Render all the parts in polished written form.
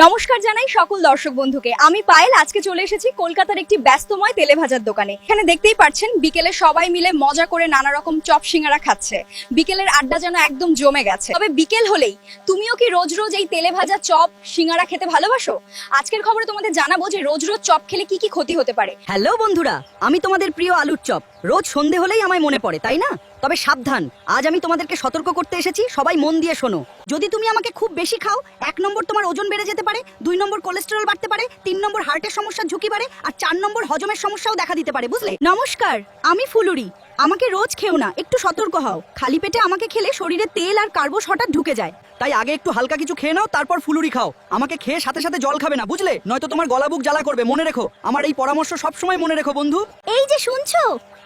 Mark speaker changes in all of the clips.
Speaker 1: নমস্কার জানাই সকল দর্শক বন্ধুকে। আমি পায়েল আজকে চলে এসেছি কলকাতার একটি ব্যস্তময় তেলে ভাজার দোকানে। এখানে দেখতেই পাচ্ছেন বিকেলে সবাই মিলে মজা করে নানা রকম চপ সিঙ্গারা খাচ্ছে। বিকেলের আড্ডা যেন একদম জমে গেছে। তবে বিকেল হলেই তুমিও কি রোজ রোজ এই তেলে ভাজা চপ সিঙ্গারা খেতে ভালোবাসো? আজকের খবরে তোমাদের জানাবো যে রোজ রোজ চপ খেলে কি কি ক্ষতি হতে পারে।
Speaker 2: হ্যালো বন্ধুরা, আমি তোমাদের প্রিয় আলুর চপ। রোজ সন্ধে হলেই আমায় মনে পড়ে, তাই না? তবে সাবধান, আজ আমি তোমাদেরকে সতর্ক করতে এসেছি। সবাই মন দিয়ে শোনো। যদি তুমি আমাকে খুব বেশি খাও, 1 নম্বর তোমার ওজন বেড়ে যেতে পারে, 2 নম্বর কোলেস্টেরল বাড়তে পারে, 3 নম্বর হার্টের সমস্যার ঝুঁকি বাড়ে, আর 4 নম্বর হজমের সমস্যাও দেখা দিতে পারে, বুঝলে? নমস্কার, আমি ফুলুরি। আমাকে রোজ খেও না, একটু সতর্ক হও। খালি পেটে আমাকে খেলে শরীরে তেল আর কার্বোস হঠাৎ ঢুকে যায়।
Speaker 3: তাই আগে একটু হালকা কিছু খেয়ে নাও, তারপর ফুলুরি খাও। আমাকে খেয়ে সাথে সাথে জল খাবে না, বুঝলে? নয়তো তোমার গলা বুক জ্বালা করবে। মনে রেখো, আমার এই পরামর্শ সবসময় মনে রেখো বন্ধু।
Speaker 4: এই যে শুনছো,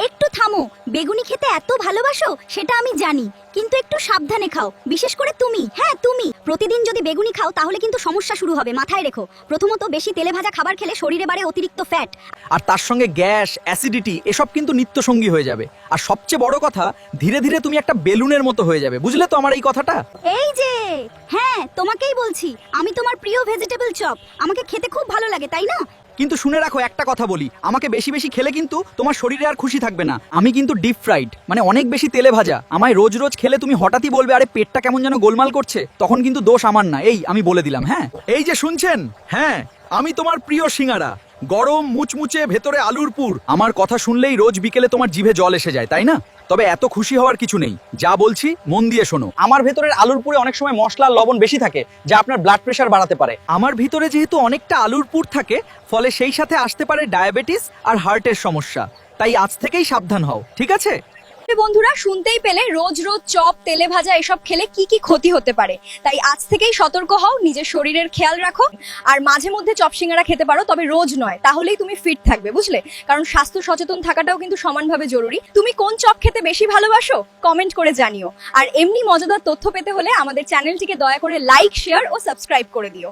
Speaker 4: একটু থামো। বেগুনি খেতে এত ভালোবাসো সেটা আমি জানি, কিন্তু একটু সাবধানে খাও। বিশেষ করে তুমি, হ্যাঁ তুমি। প্রতিদিন যদি বেগুনি খাও তাহলে কিন্তু সমস্যা শুরু হবে, মাথায় রেখো। প্রথমত, বেশি তেলে ভাজা খাবার খেলে শরীরে বাড়ে অতিরিক্ত ফ্যাট।
Speaker 3: আর তার সঙ্গে গ্যাস, অ্যাসিডিটি এসব কিন্তু নিত্য সঙ্গী হয়ে যাবে। আর সবচেয়ে বড় কথা, ধীরে ধীরে তুমি একটা বেলুনের মতো হয়ে যাবে, বুঝলে তো আমার এই কথাটা?
Speaker 4: এই যে, হ্যাঁ তোমাকেই বলছি। আমি তোমার প্রিয় ভেজিটেবল চপ। আমাকে খেতে খুব ভালো লাগে, তাই না?
Speaker 3: কিন্তু শুনে রাখো, একটা কথা বলি, আমাকে বেশি বেশি খেলে কিন্তু তোমার শরীরে আর খুশি থাকবে না। আমি কিন্তু ডিপ ফ্রাইড, মানে অনেক বেশি তেলে ভাজা। আমায় রোজ রোজ খেলে তুমি হঠাৎই বলবে আরে পেটটা কেমন যেন গোলমাল করছে, তখন কিন্তু দোষ আমার না। এই আমি বলে দিলাম। হ্যাঁ, এই যে শুনছেন, হ্যাঁ আমি তোমার প্রিয় সিঙ্গারা, গরম মুচমুচে ভেতরে আলুর পুর। আমার কথা শুনলেই রোজ বিকেলে তোমার জিভে জল এসে যায়, তাই না? তবে এত খুশি হওয়ার কিছু নেই। যা বলছি মন দিয়ে শোনো। আমার ভেতরের আলুর পুরে অনেক সময় মশলা আর লবণ বেশি থাকে, যা আপনার ব্লাড প্রেশার বাড়াতে পারে। আমার ভিতরে যেহেতু অনেকটা আলুর পুর থাকে, ফলে সেই সাথে আসতে পারে ডায়াবেটিস আর হার্টের সমস্যা। তাই আজ থেকেই সাবধান হও, ঠিক আছে?
Speaker 1: বন্ধুরা, শুনতেই পেলে রোজ রোজ চপ তেলে ভাজা এসব খেলে কি কি ক্ষতি হতে পারে। তাই আজ থেকেই সতর্ক হও, নিজের শরীরের খেয়াল রাখো। আর মাঝে মধ্যে চপ সিঙ্গারা খেতে পারো, তবে রোজ নয়, তাহলেই তুমি ফিট থাকবে, বুঝলে? কারণ স্বাস্থ্য সচেতন থাকাটাও কিন্তু সমানভাবে জরুরি। তুমি কোন চপ খেতে বেশি ভালোবাসো কমেন্ট করে জানিও। আর এমনি মজাদার তথ্য পেতে হলে আমাদের চ্যানেলটিকে দয়া করে লাইক, শেয়ার ও সাবস্ক্রাইব করে দিও।